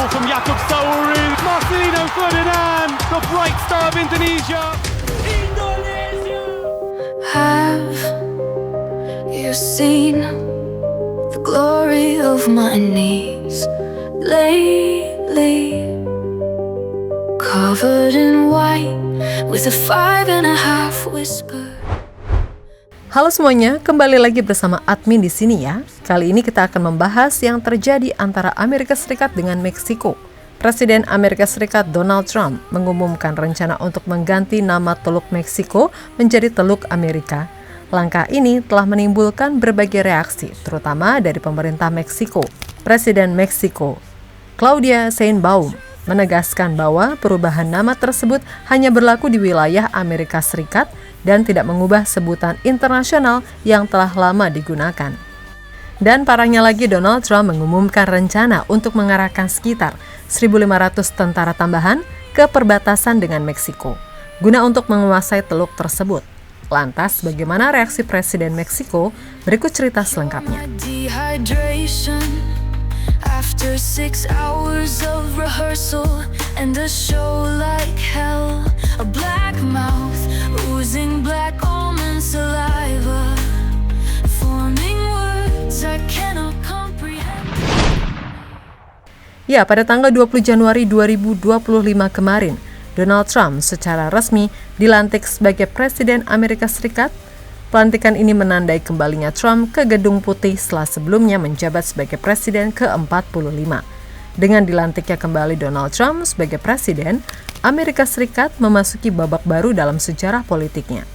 goal from Jakub Sauri. Marcelino Ferdinand, the bright star of Indonesia. Indonesia! Have you seen the glory of my knees lately? Covered in white with a 5.5 whisper. Halo semuanya, kembali lagi bersama admin di sini ya. Kali ini kita akan membahas yang terjadi antara Amerika Serikat dengan Meksiko. Presiden Amerika Serikat Donald Trump mengumumkan rencana untuk mengganti nama Teluk Meksiko menjadi Teluk Amerika. Langkah ini telah menimbulkan berbagai reaksi, terutama dari pemerintah Meksiko. Presiden Meksiko, Claudia Sheinbaum, menegaskan bahwa perubahan nama tersebut hanya berlaku di wilayah Amerika Serikat dan tidak mengubah sebutan internasional yang telah lama digunakan. Dan parahnya lagi, Donald Trump mengumumkan rencana untuk mengerahkan sekitar 1.500 tentara tambahan ke perbatasan dengan Meksiko, guna untuk menguasai teluk tersebut. Lantas, bagaimana reaksi Presiden Meksiko? Berikut cerita selengkapnya. After 6 hours of rehearsal and a show like hell, a black mouth oozing black almond saliva, forming words I cannot comprehend. Ya, pada tanggal 20 Januari 2025 kemarin, Donald Trump secara resmi dilantik sebagai Presiden Amerika Serikat. Pelantikan ini menandai kembalinya Trump ke Gedung Putih setelah sebelumnya menjabat sebagai Presiden ke-45. Dengan dilantiknya kembali Donald Trump sebagai Presiden, Amerika Serikat memasuki babak baru dalam sejarah politiknya.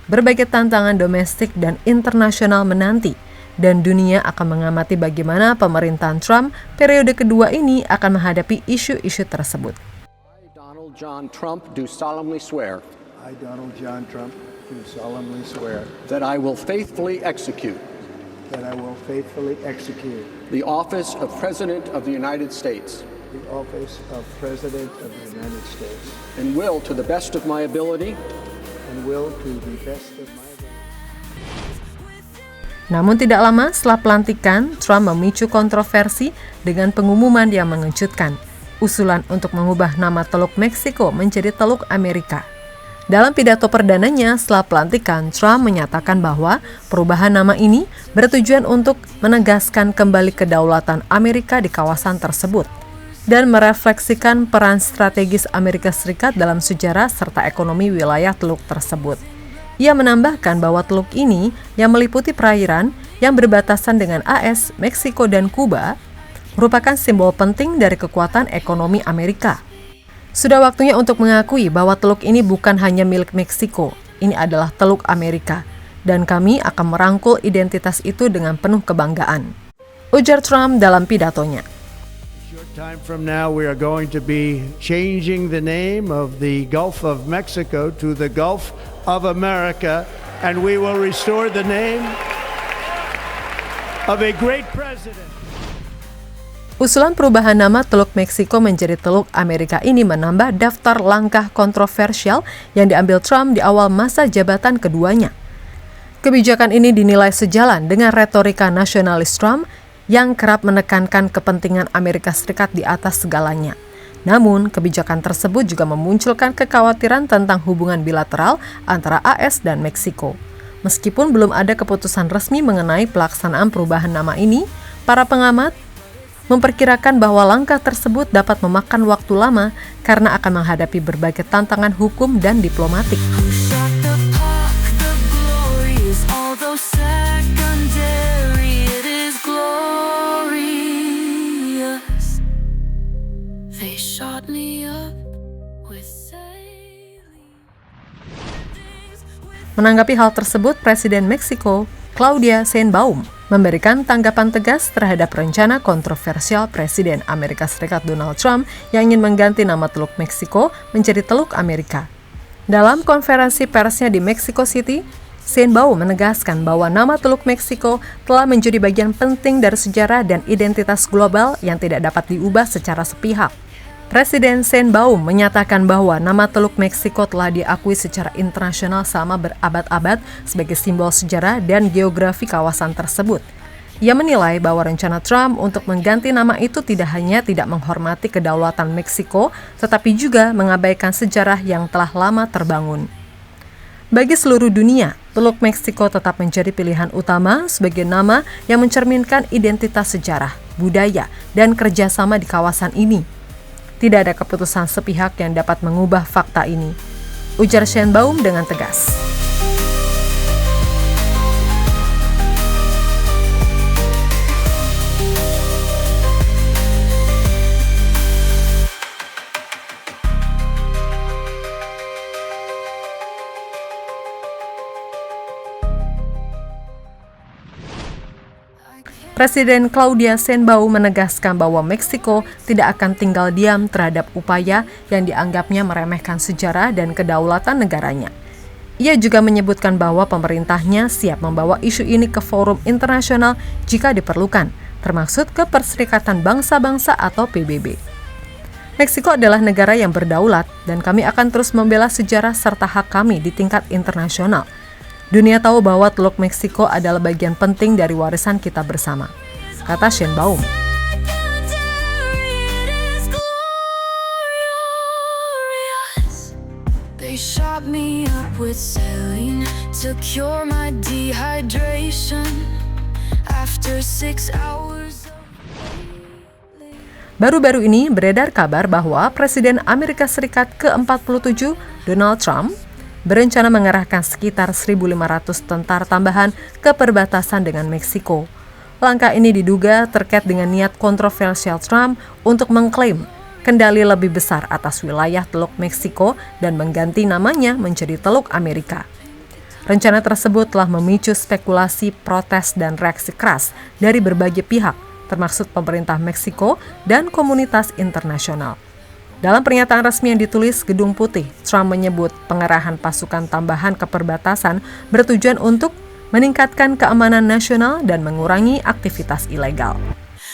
Berbagai tantangan domestik dan internasional menanti, dan dunia akan mengamati bagaimana pemerintahan Trump periode kedua ini akan menghadapi isu-isu tersebut. I, Donald John Trump, do solemnly swear. I, Donald John Trump, do solemnly swear that I will faithfully execute that I will faithfully execute the office of President of the United States the office of President of the United States and will, to the best of my ability, and will to the best of my ability. Namun tidak lama setelah pelantikan, Trump memicu kontroversi dengan pengumuman yang mengejutkan, usulan untuk mengubah nama Teluk Meksiko menjadi Teluk Amerika. Dalam pidato perdananya setelah pelantikan, Trump menyatakan bahwa perubahan nama ini bertujuan untuk menegaskan kembali kedaulatan Amerika di kawasan tersebut dan merefleksikan peran strategis Amerika Serikat dalam sejarah serta ekonomi wilayah teluk tersebut. Ia menambahkan bahwa teluk ini yang meliputi perairan yang berbatasan dengan AS, Meksiko, dan Kuba merupakan simbol penting dari kekuatan ekonomi Amerika. Sudah waktunya untuk mengakui bahwa teluk ini bukan hanya milik Meksiko, ini adalah Teluk Amerika, dan kami akan merangkul identitas itu dengan penuh kebanggaan, ujar Trump dalam pidatonya. Short time from now we are going to be changing the name of the Gulf of Mexico to the Gulf of America, and we will restore the name of a great president. Usulan perubahan nama Teluk Meksiko menjadi Teluk Amerika ini menambah daftar langkah kontroversial yang diambil Trump di awal masa jabatan keduanya. Kebijakan ini dinilai sejalan dengan retorika nasionalis Trump yang kerap menekankan kepentingan Amerika Serikat di atas segalanya. Namun, kebijakan tersebut juga memunculkan kekhawatiran tentang hubungan bilateral antara AS dan Meksiko. Meskipun belum ada keputusan resmi mengenai pelaksanaan perubahan nama ini, para pengamat memperkirakan bahwa langkah tersebut dapat memakan waktu lama karena akan menghadapi berbagai tantangan hukum dan diplomatik. Menanggapi hal tersebut, Presiden Meksiko, Claudia Sheinbaum, memberikan tanggapan tegas terhadap rencana kontroversial Presiden Amerika Serikat Donald Trump yang ingin mengganti nama Teluk Meksiko menjadi Teluk Amerika. Dalam konferensi persnya di Mexico City, Sheinbaum menegaskan bahwa nama Teluk Meksiko telah menjadi bagian penting dari sejarah dan identitas global yang tidak dapat diubah secara sepihak. Presiden Sheinbaum menyatakan bahwa nama Teluk Meksiko telah diakui secara internasional selama berabad-abad sebagai simbol sejarah dan geografi kawasan tersebut. Ia menilai bahwa rencana Trump untuk mengganti nama itu tidak hanya tidak menghormati kedaulatan Meksiko, tetapi juga mengabaikan sejarah yang telah lama terbangun. Bagi seluruh dunia, Teluk Meksiko tetap menjadi pilihan utama sebagai nama yang mencerminkan identitas sejarah, budaya, dan kerjasama di kawasan ini. Tidak ada keputusan sepihak yang dapat mengubah fakta ini, ujar Sheinbaum dengan tegas. Presiden Claudia Sheinbaum menegaskan bahwa Meksiko tidak akan tinggal diam terhadap upaya yang dianggapnya meremehkan sejarah dan kedaulatan negaranya. Ia juga menyebutkan bahwa pemerintahnya siap membawa isu ini ke forum internasional jika diperlukan, termasuk ke Perserikatan Bangsa-Bangsa atau PBB. Meksiko adalah negara yang berdaulat dan kami akan terus membela sejarah serta hak kami di tingkat internasional. Dunia tahu bahwa Teluk Meksiko adalah bagian penting dari warisan kita bersama, kata Sheinbaum. They shot me up with saline to cure my dehydration after 6 hours. Baru-baru ini beredar kabar bahwa Presiden Amerika Serikat ke-47, Donald Trump, berencana mengerahkan sekitar 1.500 tentara tambahan ke perbatasan dengan Meksiko. Langkah ini diduga terkait dengan niat kontroversial Trump untuk mengklaim kendali lebih besar atas wilayah Teluk Meksiko dan mengganti namanya menjadi Teluk Amerika. Rencana tersebut telah memicu spekulasi, protes, dan reaksi keras dari berbagai pihak, termasuk pemerintah Meksiko dan komunitas internasional. Dalam pernyataan resmi yang ditulis Gedung Putih, Trump menyebut pengerahan pasukan tambahan ke perbatasan bertujuan untuk meningkatkan keamanan nasional dan mengurangi aktivitas ilegal.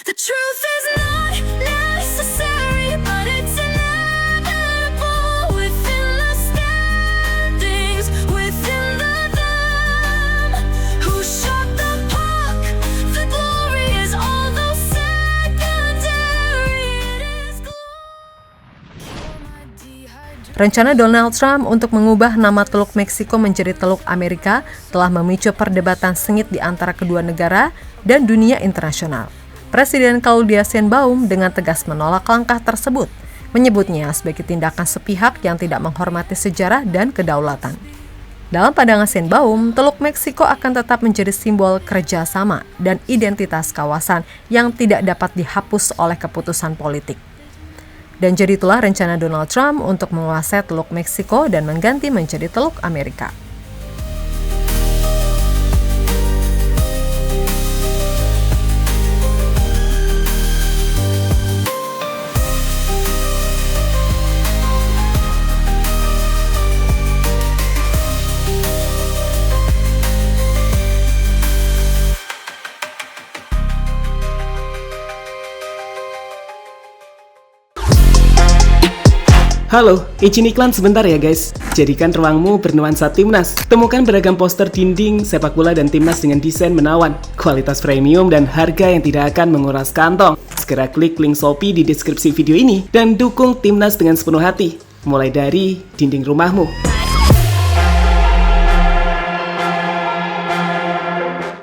The truth is not necessary, but it's inevitable within the standings, within the them who shot the puck. The glory is although secondary, it is Rencana Donald Trump untuk mengubah nama Teluk Meksiko menjadi Teluk Amerika telah memicu perdebatan sengit di antara kedua negara dan dunia internasional. Presiden Claudia Sheinbaum dengan tegas menolak langkah tersebut, menyebutnya sebagai tindakan sepihak yang tidak menghormati sejarah dan kedaulatan. Dalam pandangan Sheinbaum, Teluk Meksiko akan tetap menjadi simbol kerjasama dan identitas kawasan yang tidak dapat dihapus oleh keputusan politik. Dan jadi itulah rencana Donald Trump untuk menguasai Teluk Meksiko dan mengganti menjadi Teluk Amerika. Halo, izin iklan sebentar ya guys. Jadikan ruangmu bernuansa timnas. Temukan beragam poster dinding, sepak bola dan timnas dengan desain menawan, kualitas premium dan harga yang tidak akan menguras kantong. Segera klik link Shopee di deskripsi video ini dan dukung timnas dengan sepenuh hati. Mulai dari dinding rumahmu.